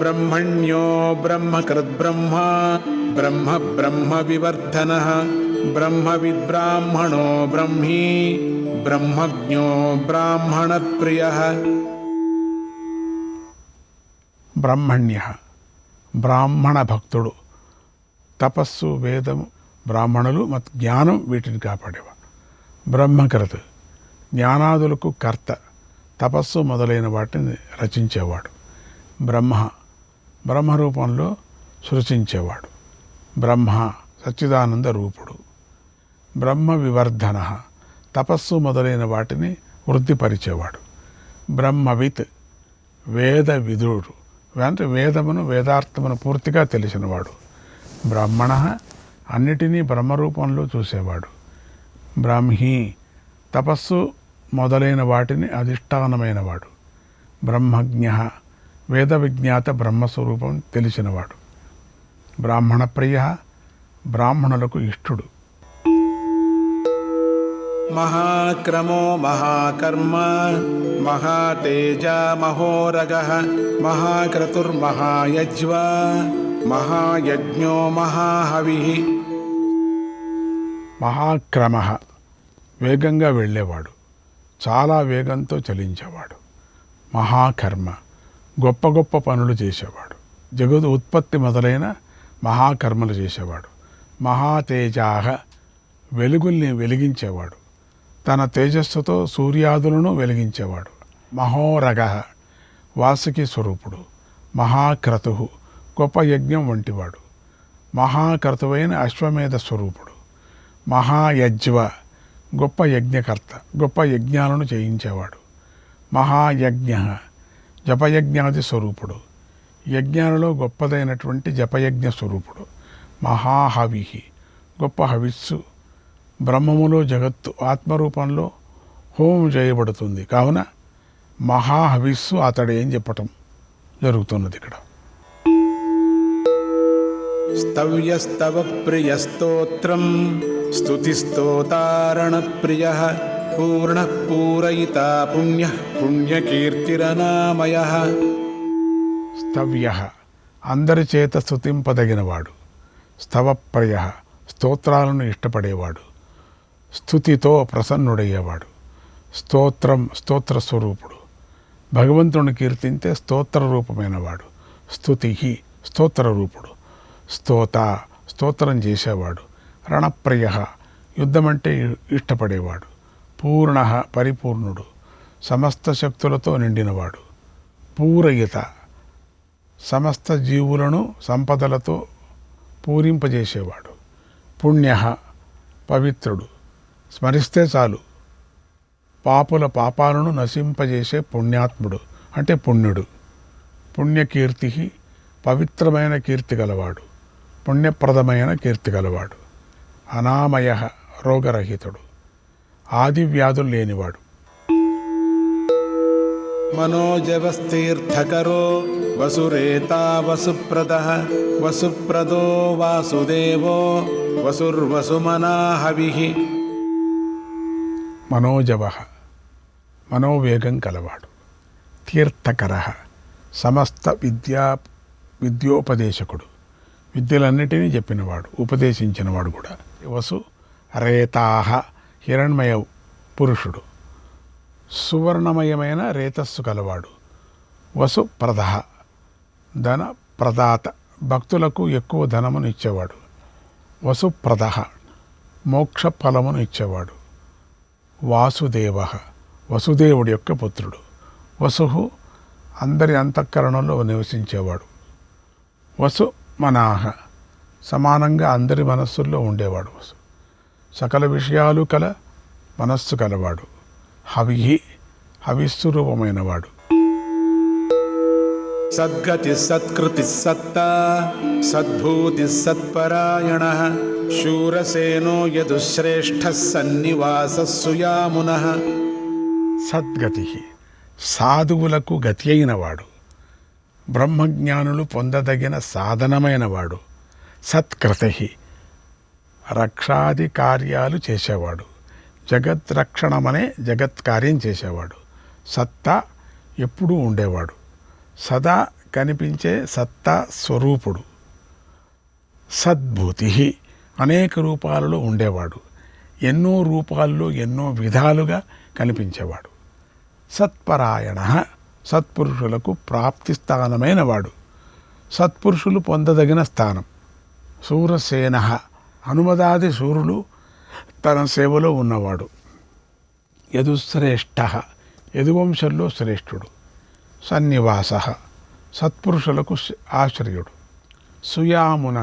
బ్రహ్మణ్యో బ్రహ్మకృద్బ్రహ్మ బ్రహ్మ బ్రహ్మ వివర్ధనః బ్రహ్మవిద్బ్రాహ్మణో బ్రహ్మీ బ్రహ్మజ్ఞో బ్రాహ్మణప్రియః. బ్రహ్మణ్య బ్రాహ్మణ భక్తుడు, తపస్సు వేదము బ్రాహ్మణులు మత్ జ్ఞానం వీటిని కాపాడేవాడు. బ్రహ్మకృత్ జ్ఞానాదులకు కర్త, తపస్సు మొదలైన వాటిని రచించేవాడు. బ్రహ్మ బ్రహ్మరూపంలో సృష్టించేవాడు. బ్రహ్మ సచ్చిదానంద రూపుడు. బ్రహ్మ వివర్ధన తపస్సు మొదలైన వాటిని వృద్ధిపరిచేవాడు. బ్రహ్మవిత్ వేద విదుడు అంటే వేదమును వేదార్థమును పూర్తిగా తెలిసినవాడు. బ్రాహ్మణ అన్నిటినీ బ్రహ్మరూపంలో చూసేవాడు. బ్రాహ్మీ తపస్సు మొదలైన వాటిని అధిష్టానమైనవాడు. బ్రహ్మజ్ఞ వేద విజ్ఞాత బ్రహ్మస్వరూపం తెలిసినవాడు. బ్రాహ్మణ ప్రియ బ్రాహ్మణులకు ఇష్టుడు. మహాక్రమో మహాకర్మ మహాతేజ మహోరగః మహాక్రతుర్మహాయజ్వ మహాయజ్ఞో మహాహవిః. మహాక్రమ వేగంగా వెళ్ళేవాడు, చాలా వేగంతో చలించేవాడు. మహాకర్మ గొప్ప గొప్ప పనులు చేసేవాడు. జగత్ ఉత్పత్తి మొదలైన మహాకర్మలు చేసేవాడు. మహాతేజాహ వెలుగుల్ని వెలిగించేవాడు. తన తేజస్సుతో సూర్యాదులను వెలిగించేవాడు. మహోరగ వాసుకి స్వరూపుడు. మహాక్రతు గొప్ప యజ్ఞం వంటివాడు. మహాక్రతువైన అశ్వమేధ స్వరూపుడు. మహాయజ్వ గొప్ప యజ్ఞకర్త, గొప్ప యజ్ఞాలను చేయించేవాడు. మహాయజ్ఞ జపయజ్ఞాది స్వరూపుడు. యజ్ఞాలలో గొప్పదైనటువంటి జపయజ్ఞ స్వరూపుడు. మహాహవి గొప్ప హవిస్సు. బ్రహ్మములో జగత్తు ఆత్మరూపంలో హోమం చేయబడుతుంది కావున మహాహవిస్సు అతడే అని చెప్పటం జరుగుతున్నది ఇక్కడ. స్తవ్యస్తవ ప్రియ స్తోత్రం స్తుతిస్తోతారణ ప్రియ పూర్ణ పూరయిత పుణ్య పుణ్యకీర్తిరనామయ. స్తవ్య అందరి చేత స్తుతింపదగినవాడు. స్తవప్రయ స్తోత్రాలను ఇష్టపడేవాడు. స్తుతితో ప్రసన్నుడయ్యేవాడు. స్తోత్రం స్తోత్ర స్వరూపుడు. భగవంతుని కీర్తింతే స్తోత్ర రూపమైనవాడు. స్తుతి స్తోత్ర రూపుడు. స్తోత స్తోత్రం చేసేవాడు. రణప్రియ యుద్ధమంటే ఇష్టపడేవాడు. పూర్ణ పరిపూర్ణుడు. సమస్త శక్తులతో నిండినవాడు. పూరయిత సమస్త జీవులను సంపదలతో పూరింపజేసేవాడు. పుణ్య పవిత్రుడు. స్మరిస్తే చాలు పాపుల పాపాలను నశింపజేసే పుణ్యాత్ముడు అంటే పుణ్యుడు. పుణ్యకీర్తి పవిత్రమైన కీర్తి గలవాడు. పుణ్యప్రదమైన కీర్తి గలవాడు. అనామయ రోగరహితుడు. ఆది వ్యాధులు లేనివాడు. మనోజవస్తీర్థకరో వసురేతా వసుప్రదః వసుప్రదో వాసుదేవో వసుర్వసుమనాహవిః. మనోజవ మనోవేగం కలవాడు. తీర్థకర సమస్త విద్యోపదేశకుడు. విద్యలన్నిటినీ చెప్పినవాడు, ఉపదేశించినవాడు కూడా. వసు రేతాహ హిరణ్మయ పురుషుడు. సువర్ణమయమైన రేతస్సు కలవాడు. వసు ప్రద ధన ప్రదాత భక్తులకు ఎక్కువ ధనమును ఇచ్చేవాడు. వసు ప్రద మోక్ష ఫలమును ఇచ్చేవాడు. వాసుదేవ వసుదేవుడి యొక్క పుత్రుడు. వసు అందరి అంతఃకరణలో నివసించేవాడు. వసు మనాహ సమానంగా అందరి మనస్సుల్లో ఉండేవాడు. వసు సకల విషయాలు కల మనస్సు కలవాడు. హవి హవిస్వరూపమైనవాడు. సద్గతి సత్కృతి సత్తా సద్భూతి సత్పరాయణః శూరసేనో యదుశ్రేష్ఠ సన్నివాస సుయామునః. సద్గతి సాధువులకు గతి అయినవాడు. బ్రహ్మజ్ఞానులు పొందదగిన సాధనమైనవాడు. సత్కృతి రక్షాది కార్యాలు చేసేవాడు. జగద్రక్షణమనే జగత్కార్యం చేసేవాడు. సత్తా ఎప్పుడూ ఉండేవాడు. సదా కనిపించే సత్తా స్వరూపుడు. సద్భూతి అనేక రూపాలలో ఉండేవాడు, ఎన్నో రూపాల్లో ఎన్నో విధాలుగా కనిపించేవాడు. సత్పరాయణ సత్పురుషులకు ప్రాప్తి స్థానమైన వాడు, సత్పురుషులు పొందదగిన స్థానం. శూరసేన హనుమదాది శూరులు తన సేవలో ఉన్నవాడు. యదుశ్రేష్ఠ యదువంశంలో శ్రేష్ఠుడు. సన్నివాస సత్పురుషులకు ఆశ్రయుడు. సుయామున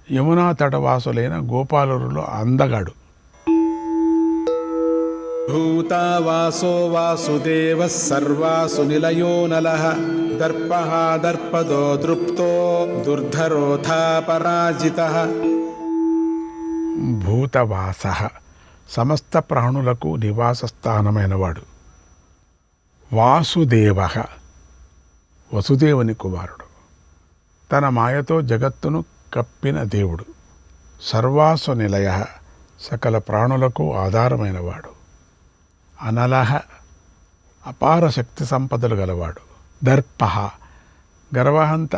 యమునా తటవాసులైన గోపాలురులో అందగాడు. భూతావాసో వాసుదేవ సర్వాసు నిలయో నలః దర్పః దర్పదో దృప్తో దుర్ధరోధా పరాజితః. భూతవాస సమస్త ప్రాణులకు నివాస స్థానమైనవాడు. వాసుదేవ వసుదేవుని కుమారుడు. తన మాయతో జగత్తును కప్పిన దేవుడు. సర్వాసు నిలయ సకల ప్రాణులకు ఆధారమైనవాడు. అనలహ అపార శక్తి సంపదలు గలవాడు. దర్ప గర్వహంత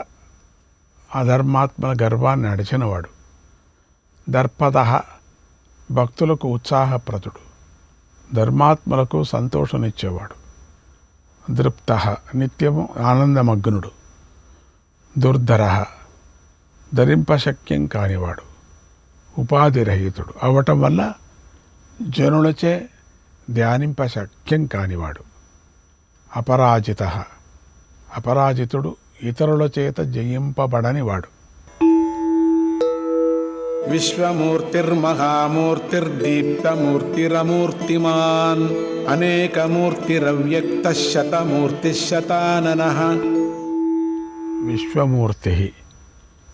అధర్మాత్మల గర్వాన్ని అడిచినవాడు. దర్పద భక్తులకు ఉత్సాహప్రదుడు. ధర్మాత్మలకు సంతోషనిచ్చేవాడు. దృప్త నిత్యము ఆనందమగ్నుడు. దుర్ధర ధరింపశక్యం కానివాడు. ఉపాధిరహితుడు అవటం వల్ల జనులచే ధ్యానింపశక్యం కానివాడు. అపరాజిత అపరాజితుడు ఇతరుల చేత జయింపబడనివాడు. విశ్వమూర్తిర్మహామూర్తిర్దీప్తమూర్తిరమూర్తిమాన్ అనేకమూర్తిరవ్యక్తః శతమూర్తిః శతాననః. విశ్వమూర్తి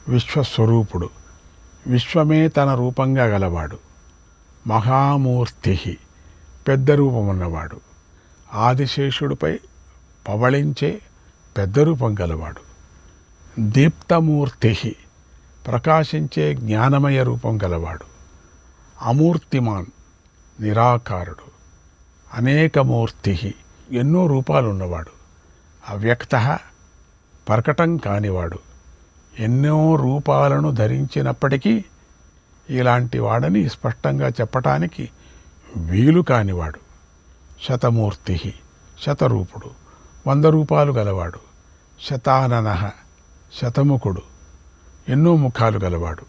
విశ్వస్వరూపుడు, విశ్వమే తన రూపంగా గలవాడు. మహామూర్తి పెద్ద రూపమున్నవాడు. ఆదిశేషుడిపై పవళించే పెద్ద రూపం గలవాడు. దీప్తమూర్తి ప్రకాశించే జ్ఞానమయ రూపం గలవాడు. అమూర్తిమాన్ నిరాకారుడు. అనేకమూర్తి ఎన్నో రూపాలున్నవాడు. అవ్యక్త ప్రకటం కానివాడు. ఎన్నో రూపాలను ధరించినప్పటికీ ఇలాంటి వాడని స్పష్టంగా చెప్పటానికి వీలు కానివాడు. శతమూర్తి శతరూపుడు, 100 రూపాలు గలవాడు. శతానన శతముఖుడు, ఎన్నో ముఖాలు గలవాడు.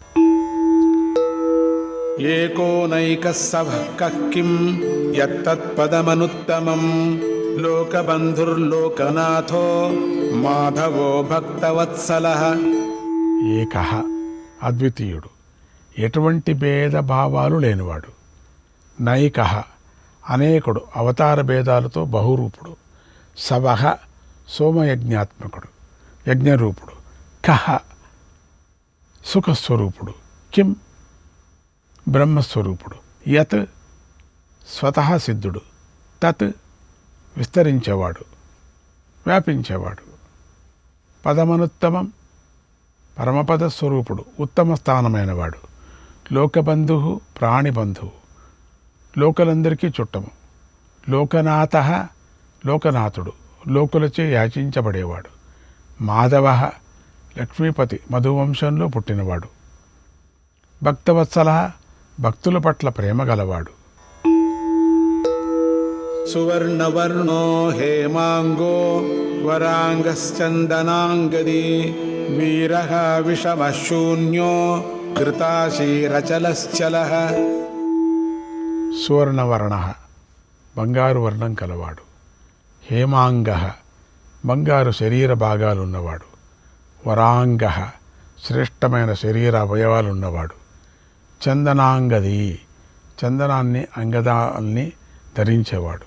ఏకోనైకః సభః కిం యత్తత్పదమనుత్తమం లోకబంధుర్లోకనాథో మాధవో భక్తవత్సలః. ఏకః అద్వితీయుడు, ఎటువంటి భేదభావాలు లేనివాడు. నైకః అనేకుడు, అవతార భేదాలతో బహురూపుడు. సవః సోమయజ్ఞాత్మకుడు, యజ్ఞరూపుడు. కః సుఖస్వరూపుడు. కిం బ్రహ్మస్వరూపుడు. యత్ స్వతః సిద్ధుడు. తత్ విస్తరించేవాడు, వ్యాపించేవాడు. పదమనుత్తమం పరమపద స్వరూపుడు, ఉత్తమ స్థానమైనవాడు. లోకబంధు ప్రాణిబంధువు, లోకలందరికీ చుట్టము. లోకనాథ లోకనాథుడు, లోకులచే యాచించబడేవాడు. మాధవ లక్ష్మీపతి, మధువంశంలో పుట్టినవాడు. భక్తవత్సల భక్తుల పట్ల ప్రేమ గలవాడు. సువర్ణవర్ణో హేమాంగో వరాంగశ్చందనాంగది వీరః విషమశూన్యో కృతాశీరచలశ్చలః. సువర్ణవర్ణ బంగారు వర్ణం కలవాడు. హేమాంగ బంగారు శరీర భాగాలున్నవాడు. వరాంగ శ్రేష్టమైన శరీర అవయవాలున్నవాడు. చందనాంగది చందనాన్ని అంగదాల్ని ధరించేవాడు.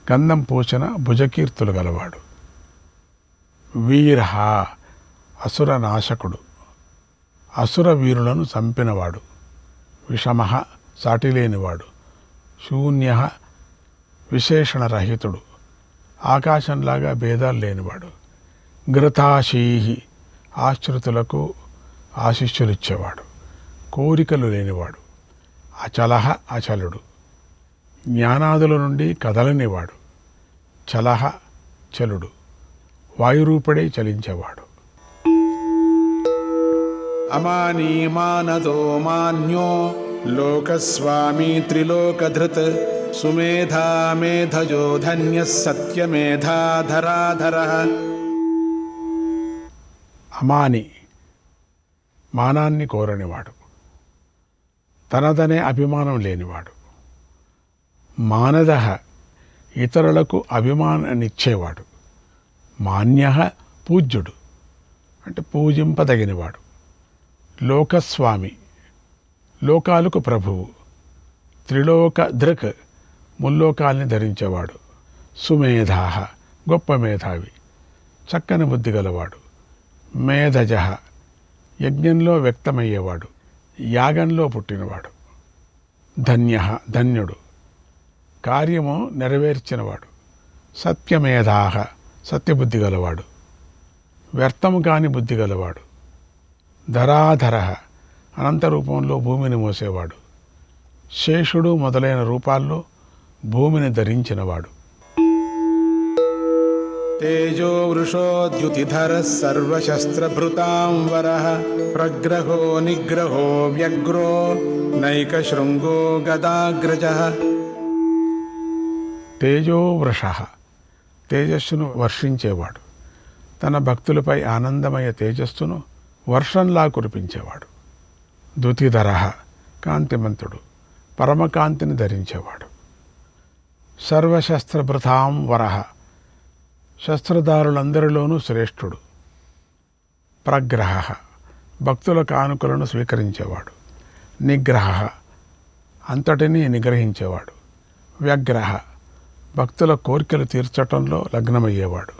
గంధం పూసిన భుజకీర్తులు గలవాడు. వీర అసుర నాశకుడు, అసుర వీరులను చంపినవాడు. విషమ సాటిలేనివాడు. శూన్య విశేషణరహితుడు, ఆకాశంలాగా భేదాలు లేనివాడు. ఘృతాశీహి ఆశ్రితులకు ఆశిష్యులిచ్చేవాడు. కోరికలు లేనివాడు. అచలహ అచలుడు, జ్ఞానాదుల నుండి కదలనివాడు. చలహ చలుడు, వాయురూపుడై చలించేవాడు. అమానీ మానదో మాన్యో లోకస్వామీ త్రిలోకధృత్ సుమేధా మేధజో ధన్యః సత్యమేధాధరాధరః. అమాని మానాన్ని కోరనివాడు, తనదనే అభిమానం లేనివాడు. మానదః ఇతరులకు అభిమానాన్నిచ్చేవాడు. మాన్యః పూజ్యుడు అంటే పూజింపదగినవాడు. లోకస్వామి లోకాలకు ప్రభువు. త్రిలోక దృక్ ముల్లోకాల్ని ధరించేవాడు. సుమేధాః గొప్ప మేధావి, చక్కని బుద్ధి గలవాడు. మేధజః యజ్ఞంలో వ్యక్తమయ్యేవాడు, యాగంలో పుట్టినవాడు. ధన్యః ధన్యుడు, కార్యము నెరవేర్చినవాడు. సత్యమేధాః సత్యబుద్ధి గలవాడు, వ్యర్థము కాని బుద్ధి గలవాడు. ధరాధరః అనంత రూపంలో భూమిని మోసేవాడు. శేషుడు మొదలైన రూపాల్లో భూమిని ధరించినవాడు. తేజో వృషోద్యుతిధరః సర్వశస్త్రభృతాం వరః ప్రగ్రహో నిగ్రహో వ్యగ్రో నైకశృంగో గదాగ్రజః. తేజోవృషః తేజస్సును వర్షించేవాడు. తన భక్తులపై ఆనందమయ తేజస్సును వర్షంలా కురిపించేవాడు. ద్యుతిధరః కాంతిమంతుడు, పరమకాంతిని ధరించేవాడు. సర్వశస్త్రభృతాం వరః శస్త్రధారులందరిలోనూ శ్రేష్ఠుడు. ప్రగ్రహ భక్తుల కానుకలను స్వీకరించేవాడు. నిగ్రహ అంతటినీ నిగ్రహించేవాడు. వ్యగ్రహ భక్తుల కోరికలు తీర్చటంలో లగ్నమయ్యేవాడు.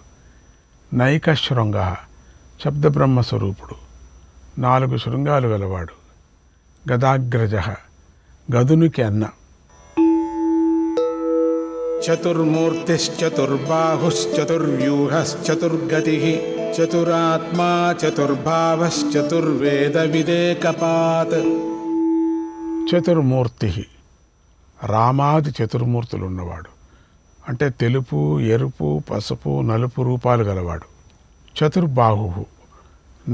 నైకశృంగ శబ్దబ్రహ్మస్వరూపుడు, 4 శృంగాలు గలవాడు. గదాగ్రజ గదునికి అన్న. చతుర్మూర్తిశ్చతుర్బాహుశ్చతుర్వ్యూహశ్చతుర్గతిః చతురాత్మా చతుర్భావశ్చతుర్వేద విదేకపాత్. చతుర్మూర్తి రామాది చతుర్మూర్తులున్నవాడు. అంటే తెలుపు, ఎరుపు, పసుపు, నలుపు రూపాలు గలవాడు. చతుర్బాహు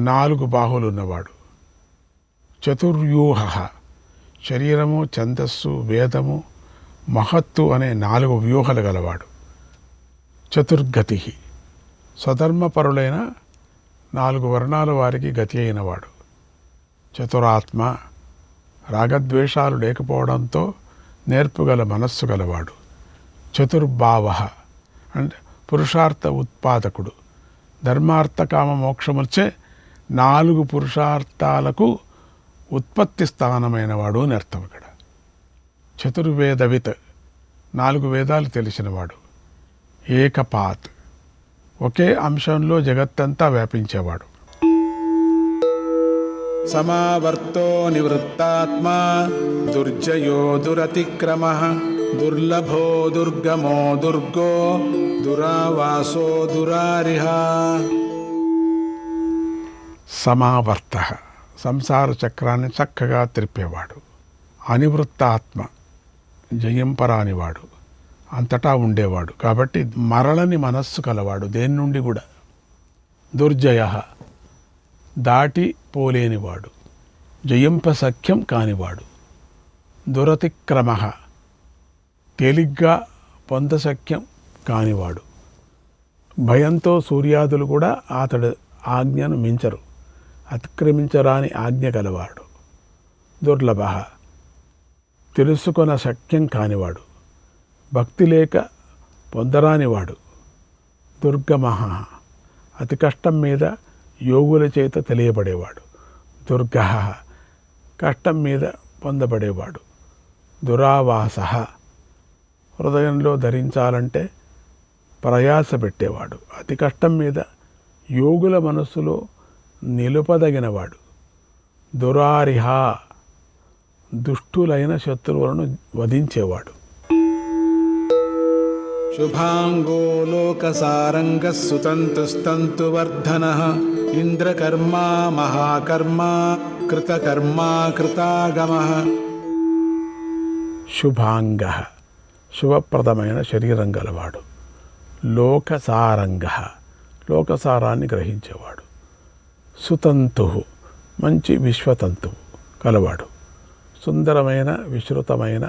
4 బాహులున్నవాడు. చతుర్వ్యూహ శరీరము, ఛందస్సు, వేదము, మహత్తు అనే 4 వ్యూహాలు గలవాడు. చతుర్గతి స్వధర్మపరులైన 4 వర్ణాల వారికి గతి అయినవాడు. చతురాత్మ రాగద్వేషాలు లేకపోవడంతో నేర్పుగల మనస్సు గలవాడు. చతుర్భావ అంటే పురుషార్థ ఉత్పాదకుడు, ధర్మార్థ కామ మోక్షములచే 4 పురుషార్థాలకు ఉత్పత్తి స్థానమైన వాడు అని అర్థం ఇక్కడ. చతుర్వేదవిత్ 4 వేదాలు తెలిసినవాడు. ఏకపాత్ ఒకే అంశంలో జగత్తంతా వ్యాపించేవాడు. సమావర్తో నివృత్తాత్మా దుర్జయో దురతిక్రమః దుర్లభో దుర్గమో దుర్గో దురావాసో దురారిహ. సమావర్త సంసార చక్రాన్ని చక్కగా త్రిప్పేవాడు. అనివృత్తాత్మ జయింపరానివాడు, అంతటా ఉండేవాడు కాబట్టి మరలని మనస్సు కలవాడు దేని నుండి కూడా. దుర్జయ దాటి పోలేనివాడు, జయింప సఖ్యం కానివాడు. దురతిక్రమ తేలిగ్గా పొందసఖ్యం కానివాడు. భయంతో సూర్యాదులు కూడా అతడు ఆజ్ఞను మించరు, అతిక్రమించరాని ఆజ్ఞ కలవాడు. దుర్లభ తెలుసుకొన శక్యం కానివాడు, భక్తి లేక పొందరానివాడు. దుర్గమ అతి కష్టం మీద యోగుల చేత తెలియబడేవాడు. దుర్గ కష్టం మీద పొందబడేవాడు. దురావాస హృదయంలో ధరించాలంటే ప్రయాస పెట్టేవాడు. అతి కష్టం మీద యోగుల మనస్సులో నిలుపదగినవాడు. దురారిహ దుష్టులైన శత్రువులను వధించేవాడు. శుభాంగో లోకసారంగః సుతంతుస్తంతువర్ధనః ఇంద్రకర్మా మహాకర్మా కృతకర్మా కృతాగమః. శుభాంగ శుభప్రదమైన శరీరం గలవాడు. లోకసారంగ లోకసారాన్ని గ్రహించేవాడు. సుతంతు మంచి విశ్వతంతువు కలవాడు. సుందరమైన విశ్రుతమైన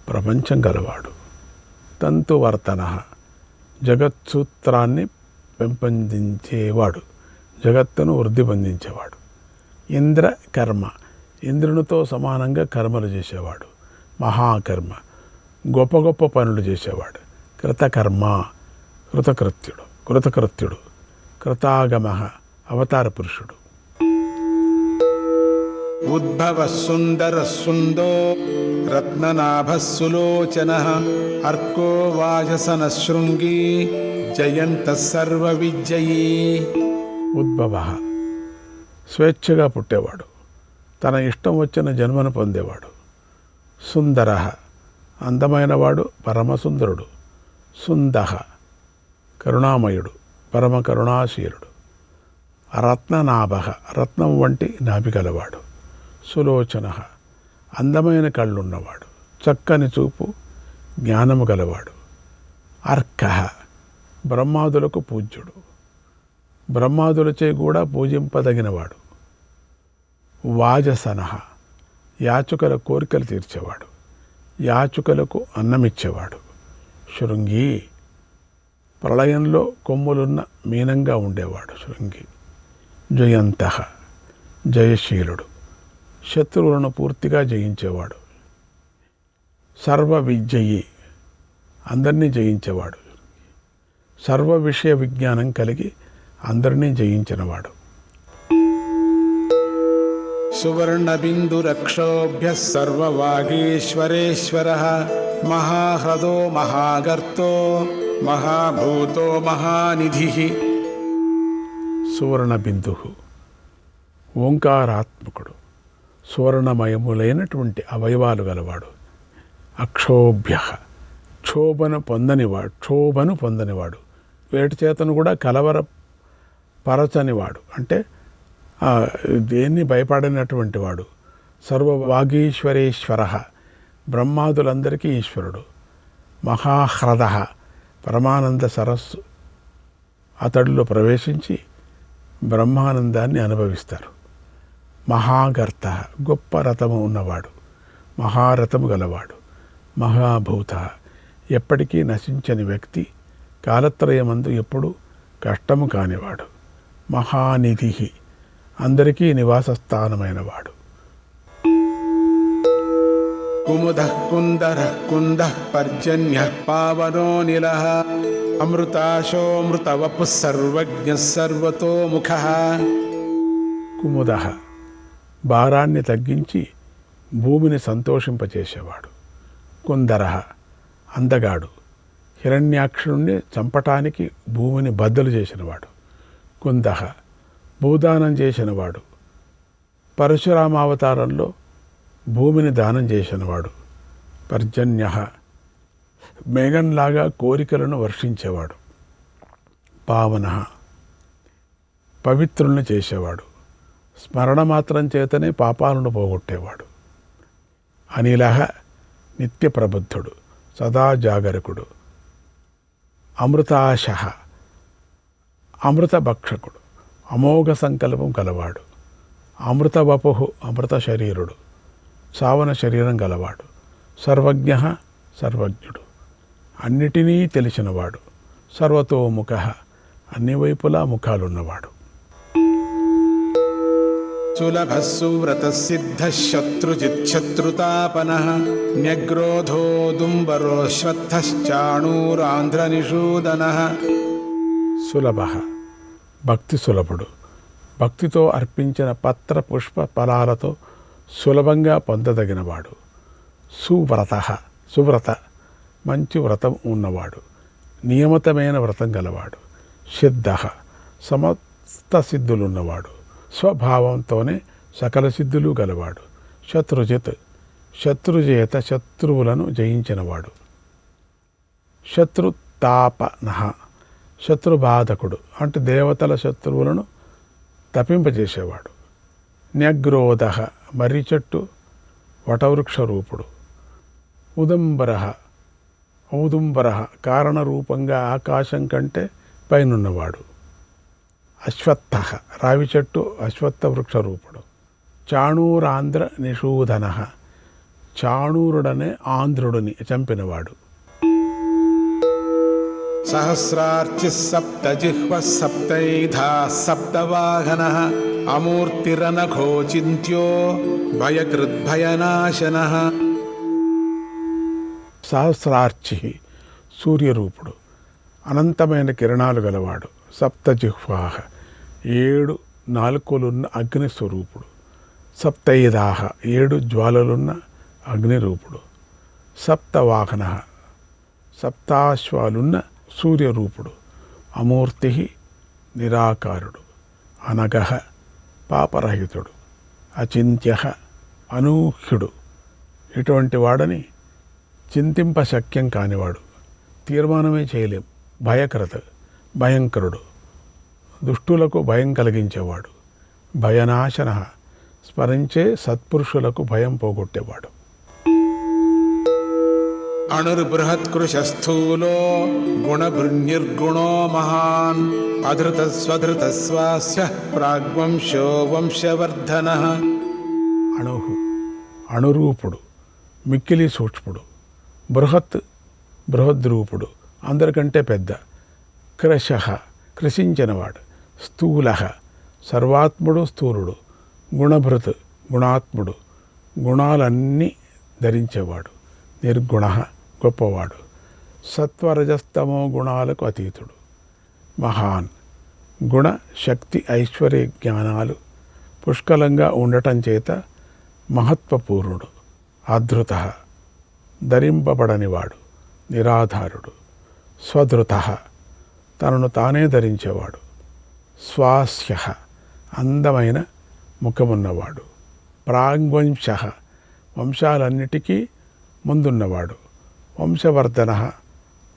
ప్రపంచం గలవాడు. తంతువర్తన జగత్సూత్రాన్ని పెంపొందించేవాడు, జగత్తును వృద్ధి పొందించేవాడు. ఇంద్ర కర్మ ఇంద్రునితో సమానంగా కర్మలు చేసేవాడు. మహాకర్మ గొప్ప గొప్ప పనులు చేసేవాడు. కృతకర్మ కృతకృత్యుడు. కృతాగమ అవతార పురుషుడు. ఉద్భవ సుందర సుందో రత్ననాభ సులోచన అర్కో వాజసన శృంగీ జయంత సర్వ విజయీ. ఉద్భవ స్వేచ్ఛగా పుట్టేవాడు, తన ఇష్టం వచ్చిన జన్మను పొందేవాడు. సుందర అందమైనవాడు, పరమసుందరుడు. సుంద కరుణామయుడు, పరమ కరుణాశీలుడు. రత్ననాభ రత్నం వంటి నాభి గలవాడు. సులోచన అందమైన కళ్ళున్నవాడు, చక్కని చూపు, జ్ఞానము గలవాడు. అర్క బ్రహ్మాదులకు పూజ్యుడు, బ్రహ్మాదులచే కూడా పూజింపదగినవాడు. వాజసన యాచకుల కోరికలు తీర్చేవాడు, యాచకులకు అన్నమిచ్చేవాడు. శృంగి ప్రళయంలో కొమ్ములున్న మీనంగా ఉండేవాడు శృంగి. జయంత జయశీలుడు, శత్రువులను పూర్తిగా జయించేవాడు. సర్వ విజయీ అందరినీ జయించేవాడు. సర్వ విషయ విజ్ఞానం కలిగి అందరినీ జయించినవాడు. సువర్ణబిందురక్షోభ్య సర్వవాగీశ్వరేశ్వర మహాహ్రదో మహాగర్తో మహాభూతో మహానిధి. సువర్ణబిందు ఓంకారాత్మకుడు, సువర్ణమయములైనటువంటి అవయవాలు గలవాడు. అక్షోభ్య క్షోభను పొందనివాడు, వేటి చేతను కూడా కలవరపరచనివాడు, అంటే దేన్ని భయపడినటువంటి వాడు. సర్వవాగీశ్వరేశ్వర బ్రహ్మాదులందరికీ ఈశ్వరుడు. మహాహ్రద పరమానంద సరస్సు అతడిలో ప్రవేశించి బ్రహ్మానందాన్ని అనుభవిస్తారు. మహాగర్త గొప్ప రథము ఉన్నవాడు, మహారథము గలవాడు. మహాభూత ఎప్పటికీ నశించని వ్యక్తి, కాలత్రయమందు ఎప్పుడు కష్టము కానివాడు. మహానిధి అందరికీ నివాస స్థానమైనవాడు. కుముదః కుందరః కుందః పర్జన్యః పావనో నిలః అమృతాశోమృతవపుః సర్వజ్ఞః సర్వతోముఖః. కుముదః భారాన్ని తగ్గించి భూమిని సంతోషింపచేసేవాడు. కుందరః అందగాడు, హిరణ్యాక్షుణ్ణి చంపటానికి భూమిని బద్దలు చేసినవాడు. కుందః భూదానం చేసినవాడు, పరశురామావతారంలో భూమిని దానం చేసినవాడు. పర్జన్యః మేఘంలాగా కోరికలను వర్షించేవాడు. పావనః పవిత్రుల్ని చేసేవాడు, స్మరణ మాత్రం చేతనే పాపాలను పోగొట్టేవాడు. అనిలః నిత్య ప్రబుద్ధుడు, సదా జాగరకుడు. అమృతాశః అమృత భక్షకుడు, అమోఘ సంకల్పం గలవాడు. అమృతవపుః అమృత శరీరుడు, సావన శరీరం గలవాడు. సర్వజ్ఞః సర్వజ్ఞుడు, అన్నిటినీ తెలిసినవాడు. సర్వతోముఖః అన్ని వైపులా ముఖాలున్నవాడు. సులభః సువ్రతః సిద్ధః శత్రుజిత్ శత్రుతాపనః న్యగ్రోధోదుంబరో శ్వత్థశ్చాణూరాంధ్రనిషూదనః. సులభః భక్తి సులభుడు, భక్తితో అర్పించిన పత్ర పుష్ప ఫలాలతో సులభంగా పొందదగినవాడు. సువ్రత మంచి వ్రతం ఉన్నవాడు, నియమితమైన వ్రతం గలవాడు. సిద్ధః సమస్త సిద్ధులున్నవాడు, స్వభావంతోనే సకల సిద్ధులు గలవాడు. శత్రుచేత శత్రువులను జయించినవాడు. శత్రుతాపనః శత్రుబాధకుడు, అంటే దేవతల శత్రువులను తప్పింపజేసేవాడు. న్యగ్రోధః మర్రి చెట్టు వటవృక్ష రూపుడు. ఔదుంబరః కారణరూపంగా ఆకాశం కంటే పైనున్నవాడు. అశ్వత్థః రావి చెట్టు అశ్వత్థ వృక్ష రూపుడు. చాణూరాంధ్ర నిషూదన, చాణూరుడనే ఆంధ్రుడిని చంపినవాడు. సహస్రార్చి సప్తజిహ్వ సప్తైధా సప్తవాహనః అమూర్తిరనఘోచింత్యో భయకృద్భయనాశనః. సహస్రార్చి సూర్యరూపుడు, అనంతమైన కిరణాలు గలవాడు. సప్తజిహ్వాహ 7 నాలుకలున్న అగ్నిస్వరూపుడు. సప్తైదాహ 7 జ్వాలలున్న అగ్నిరూపుడు. సప్తవాహన సప్తాశ్వాలున్న సూర్యరూపుడు. అమూర్తి నిరాకారుడు. అనగ పాపరహితుడు. అచింత్య అనూహ్యుడు. ఇటువంటి వాడని చింతింపశక్యం కానివాడు, తీర్మానమే చేయలేం. భయకృత భయంకరుడు, దుష్టులకు భయం కలిగించేవాడు. భయనాశన స్మరించే సత్పురుషులకు భయం పోగొట్టేవాడు. అణుర్బృహత్కృశస్థూలో గుణభృన్నిర్గుణో మహాన్ అధృతస్వధృతస్వాస్య ప్రాగ్వంశో వంశవర్ధనః. అణుహు అణురూపుడు, మిక్కిలి సూక్ష్ముడు. బృహత్ బృహద్రూపుడు, అందరికంటే పెద్ద. క్రశ కృషించినవాడు. స్థూల సర్వాత్ముడు స్థూలుడు. గుణభృత్ గుణాత్ముడు, గుణాలన్నీ ధరించేవాడు. నిర్గుణ గొప్పవాడు. సత్వరజస్తమో గుణాలకు అతీతుడు. మహాన్ గుణ శక్తి ఐశ్వర్య జ్ఞానాలు పుష్కలంగా ఉండటం చేత మహత్వపూర్ణుడు. అధృత ధరింపబడనివాడు. నిరాధారుడు. స్వధృత తనను తానే ధరించేవాడు. స్వాస్య అందమైన ముఖమున్నవాడు. ప్రాగ్వంశ వంశాలన్నిటికీ ముందున్నవాడు. వంశవర్ధన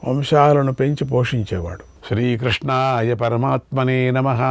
వంశాలను పెంచి పోషించేవాడు. శ్రీకృష్ణాయ పరమాత్మనే నమః.